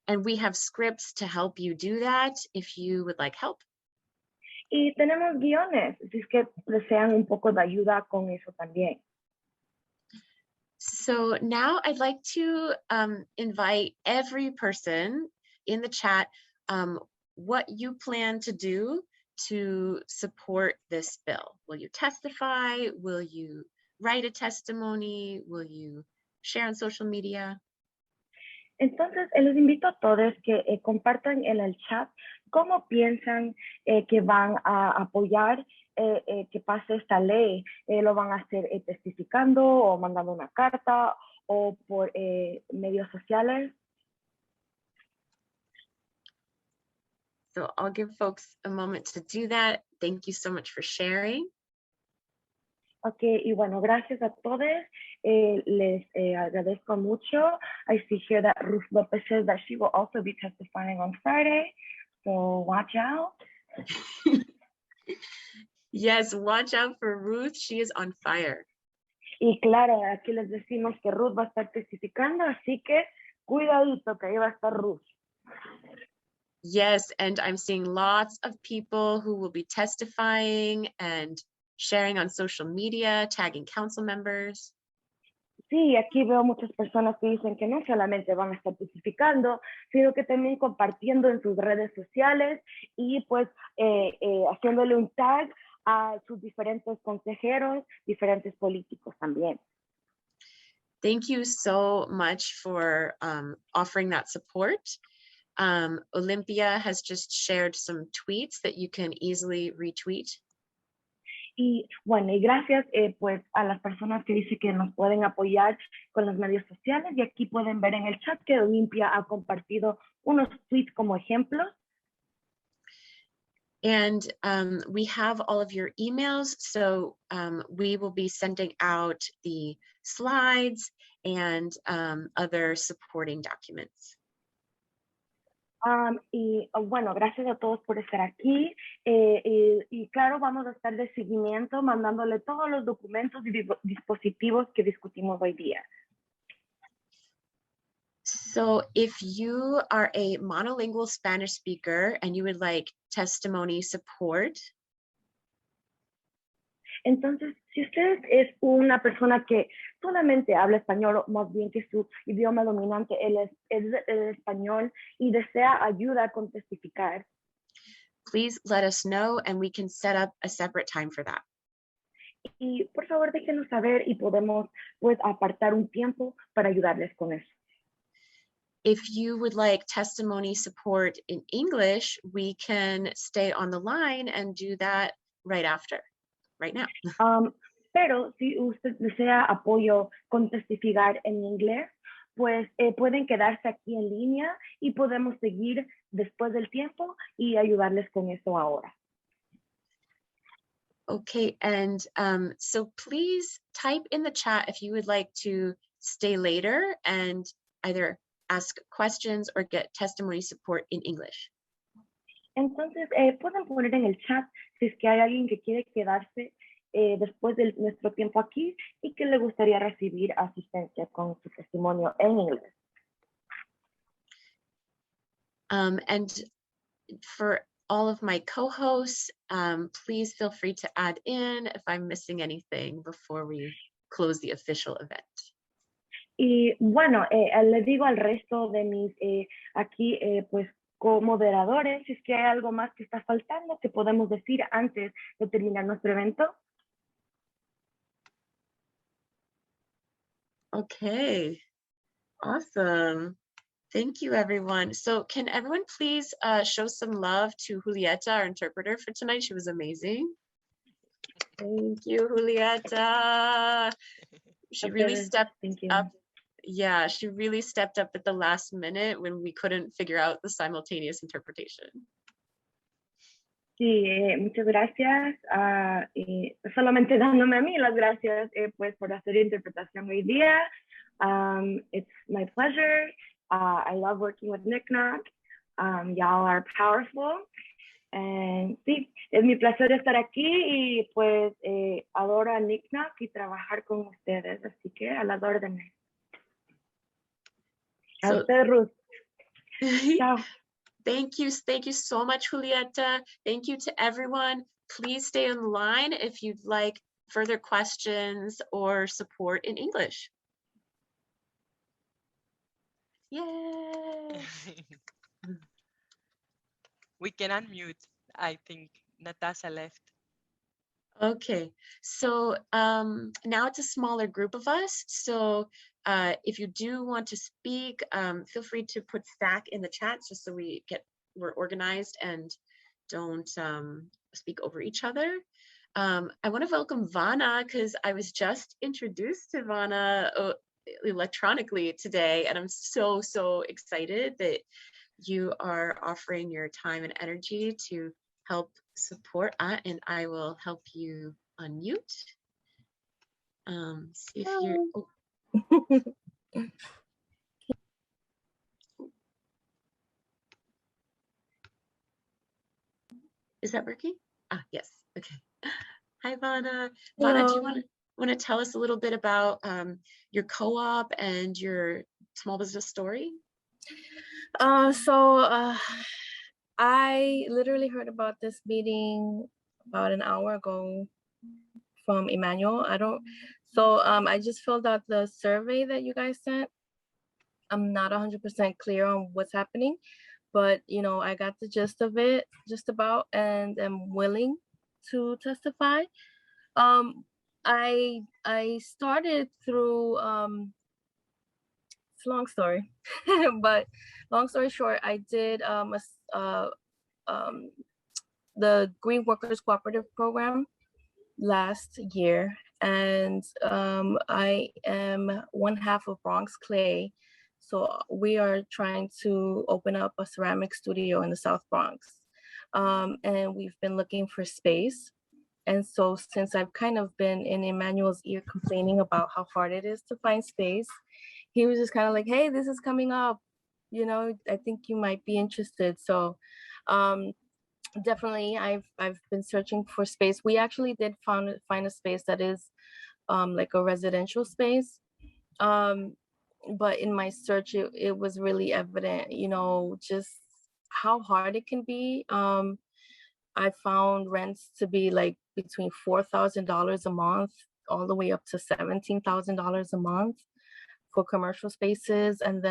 And we have scripts to help you do that if you would like help. Y tenemos guiones, si es que desean un poco de ayuda con eso también. So now I'd like to invite every person in the chat. what you plan to do to support this bill. Will you testify? Will you write a testimony? Will you share on social media? Entonces, les invito a todos que compartan en el chat cómo piensan que van a apoyar que pase esta ley. ¿Lo van a hacer testificando o mandando una carta o por medios sociales? So I'll give folks a moment to do that. Thank you so much for sharing. Ok, y bueno, gracias a todos. Les agradezco mucho. I see here that Ruth Lopez says that she will also be testifying on Friday. So watch out. Yes, watch out for Ruth. She is on fire. Y claro, aquí les decimos que Ruth va a estar testificando, así que cuidadito que ahí va a estar Ruth. Yes, and I'm seeing lots of people who will be testifying and sharing on social media, tagging council members. Sí, aquí veo muchas personas que dicen que no solamente van a estar testificando, sino que también compartiendo en sus redes sociales y pues haciéndole un tag a sus diferentes consejeros, diferentes políticos también. Thank you so much for offering that support. Olympia has just shared some tweets that you can easily retweet. Y bueno, y gracias pues a las personas que dicen que nos pueden apoyar con los medios sociales. Y aquí pueden ver en el chat que Olympia ha compartido unos tweets como ejemplos. And we have all of your emails, so we will be sending out the slides and other supporting documents. Y bueno, gracias a todos por estar aquí. Y claro, vamos a estar de seguimiento mandándole todos los documentos y dispositivos que discutimos hoy día. So if you are a monolingual Spanish speaker and you would like testimony support, entonces, si usted es una persona que solamente habla español, o más bien que su idioma dominante es el español y desea ayuda con testificar, please let us know and we can set up a separate time for that. y por favor déjenos saber y podemos pues apartar un tiempo para ayudarles con eso. If you would like testimony support in English, we can stay on the line and do that right after, right now. Pero si usted desea apoyo con testificar en inglés, pues pueden quedarse aquí en línea y podemos seguir después del tiempo y ayudarles con eso ahora. Okay, and so please type in the chat if you would like to stay later and either ask questions or get testimony support in English. Entonces, pueden poner en el chat si es que hay alguien que quiere quedarse después de nuestro tiempo aquí y que le gustaría recibir asistencia con su testimonio en inglés. And for all of my co-hosts, please feel free to add in if I'm missing anything before we close the official event. Y bueno, le digo al resto de mis aquí pues co-moderadores si es que hay algo más que está faltando que podemos decir antes de terminar nuestro evento. Okay, awesome. Thank you, everyone. So can everyone please show some love to Julieta, our interpreter for tonight? She was amazing. Thank you, Julieta. She really stepped up. Yeah, she really stepped up at the last minute when we couldn't figure out the simultaneous interpretation. Sí, muchas gracias. Y solamente dándome a mí las gracias pues por hacer interpretación hoy día. It's my pleasure. I love working with Knick-Knack. Y'all are powerful. And sí, es mi placer estar aquí y pues adoro a Knick-Knack y trabajar con ustedes. Así que a las órdenes. A usted, Ruth. Chao. Thank you so much, Julieta. Thank you to everyone. Please stay on the line if you'd like further questions or support in English. Yay! we can unmute. I think Natasha left. Okay, so now it's a smaller group of us. So if you do want to speak, feel free to put stack in the chat just so we're organized and don't speak over each other. I want to welcome Vana because I was just introduced to Vana electronically today, and I'm so excited that you are offering your time and energy to help support, and I will help you unmute. See if you're, oh. Is that working? Ah, yes, okay. Hi, Vana. Vana, do you want to tell us a little bit about your co-op and your small business story? I literally heard about this meeting about an hour ago from Emmanuel. I just filled out the survey that you guys sent. I'm not 100% clear on what's happening, but I got the gist of it just about, and am willing to testify. I started through it's a long story, but long story short, I did the Green Workers Cooperative Program last year, and I am one half of Bronx Clay. So we are trying to open up a ceramic studio in the South Bronx. And we've been looking for space. And so since I've kind of been in Emmanuel's ear complaining about how hard it is to find space, he was just kind of like, hey, this is coming up. I think you might be interested. So definitely I've been searching for space. We actually did find a space that is like a residential space. But in my search, it was really evident, just how hard it can be. I found rents to be like between $4,000 a month all the way up to $17,000 a month for commercial spaces. And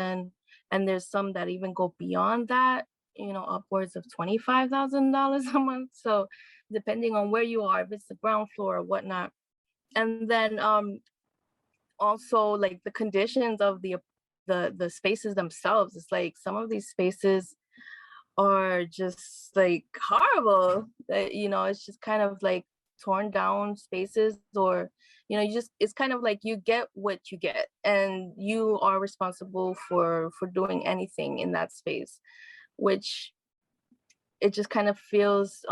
there's some that even go beyond that, upwards of $25,000 a month. So depending on where you are, if it's the ground floor or whatnot. And then also like the conditions of the spaces themselves. It's like some of these spaces are just like horrible. It's just kind of like torn down spaces, or it's kind of like you get what you get, and you are responsible for doing anything in that space, which it just kind of feels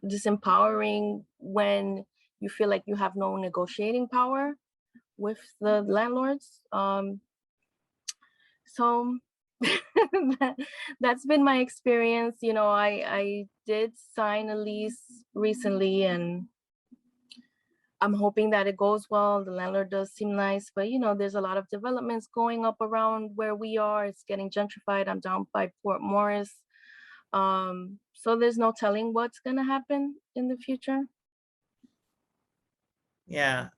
disempowering when you feel like you have no negotiating power with the landlords. So that's been my experience. I did sign a lease recently, and I'm hoping that it goes well. The landlord does seem nice, but there's a lot of developments going up around where we are. It's getting gentrified. I'm down by Port Morris. So there's no telling what's gonna happen in the future. Yeah,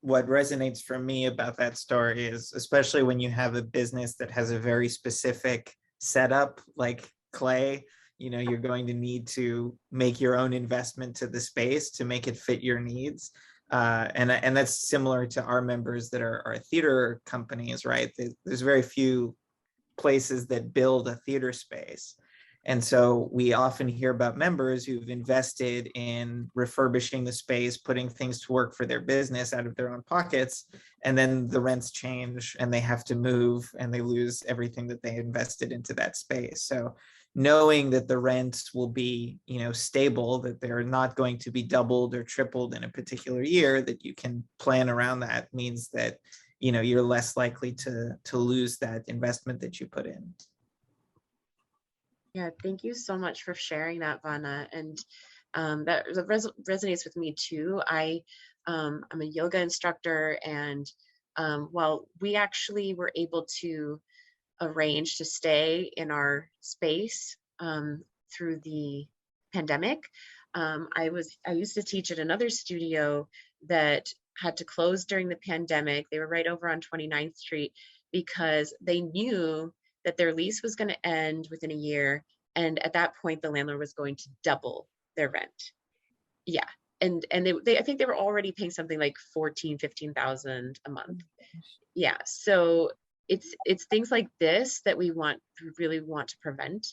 what resonates for me about that story is, especially when you have a business that has a very specific setup like Clay, you're going to need to make your own investment to the space to make it fit your needs. And that's similar to our members that are theater companies, right? There's very few places that build a theater space. And so we often hear about members who've invested in refurbishing the space, putting things to work for their business out of their own pockets, and then the rents change and they have to move and they lose everything that they invested into that space. So knowing that the rents will be, stable, that they're not going to be doubled or tripled in a particular year, that you can plan around that, means that, you're less likely to lose that investment that you put in. Yeah, thank you so much for sharing that, Vana. And that resonates with me too. I'm a yoga instructor, and while we actually were able to arrange to stay in our space through the pandemic, I used to teach at another studio that had to close during the pandemic. They were right over on 29th Street because they knew that their lease was going to end within a year, And at that point, the landlord was going to double their rent. Yeah. And I think they were already paying something like 15,000 a month. Yeah. So it's things like this that we really want to prevent,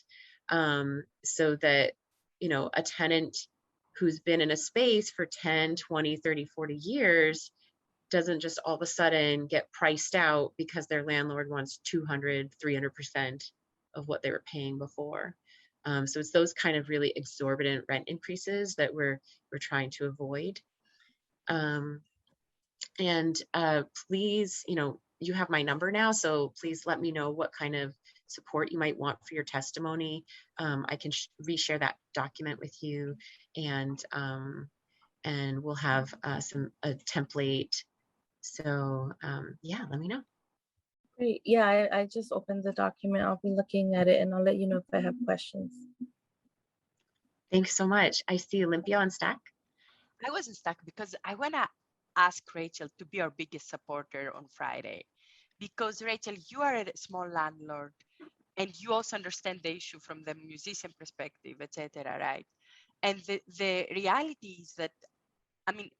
so that, you know, a tenant who's been in a space for 10, 20, 30, 40 years doesn't just all of a sudden get priced out because their landlord wants 200, 300% of what they were paying before. So it's those kind of really exorbitant rent increases that we're trying to avoid. Please, you know, you have my number now, so please let me know what kind of support you might want for your testimony. I can reshare that document with you, and we'll have a template. So yeah, let me know. Great. Yeah, I just opened the document. I'll be looking at it and I'll let you know if I have questions. Thanks so much. I see Olympia on Stack. I wasn't stuck because I want to ask Rachel to be our biggest supporter on Friday. Because Rachel, you are a small landlord and you also understand the issue from the musician perspective, etc., right? And the reality is that, I mean,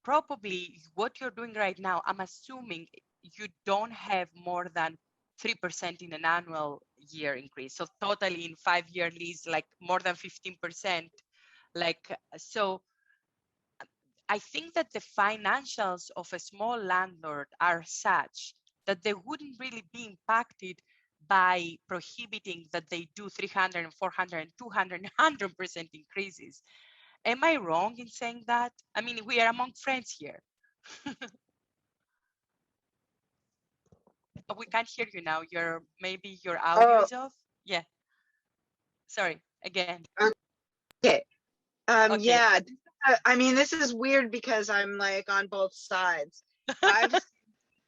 probably what you're doing right now, I'm assuming you don't have more than 3% in an annual year increase. So totally in 5-year lease, like more than 15%. Like, so I think that the financials of a small landlord are such that they wouldn't really be impacted by prohibiting that they do 300 and 400 and 200 and 100% increases. Am I wrong in saying that? I mean, we are among friends here. We can't hear you now. Maybe your audio is off. Yeah. Sorry, again. Okay. Okay. Yeah. I mean, this is weird because I'm like on both sides.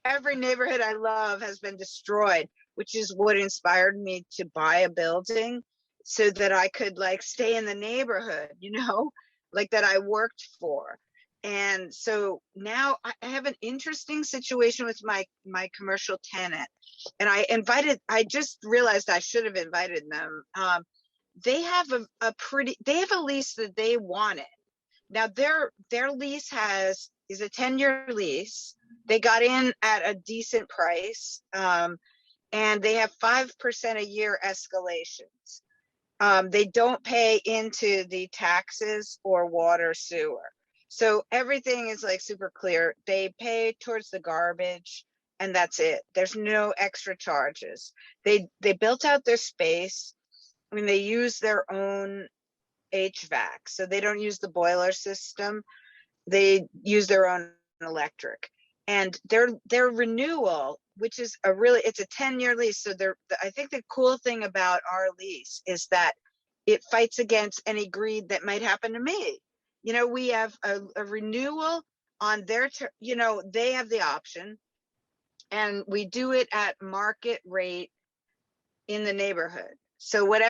Every neighborhood I love has been destroyed, which is what inspired me to buy a building so that I could like stay in the neighborhood, you know, like that I worked for. And so now I have an interesting situation with my commercial tenant. And I just realized I should have invited them. They have they have a lease that they wanted. Now their lease is a 10-year lease. They got in at a decent price, and they have 5% a year escalations. They don't pay into the taxes or water, sewer. So everything is like super clear. They pay towards the garbage and that's it. There's no extra charges. They built out their space. I mean, they use their own HVAC, so they don't use the boiler system. They use their own electric, and their renewal, which is it's a 10-year lease. So I think the cool thing about our lease is that it fights against any greed that might happen to me. You know, we have a renewal on their, you know, they have the option, and we do it at market rate in the neighborhood. So whatever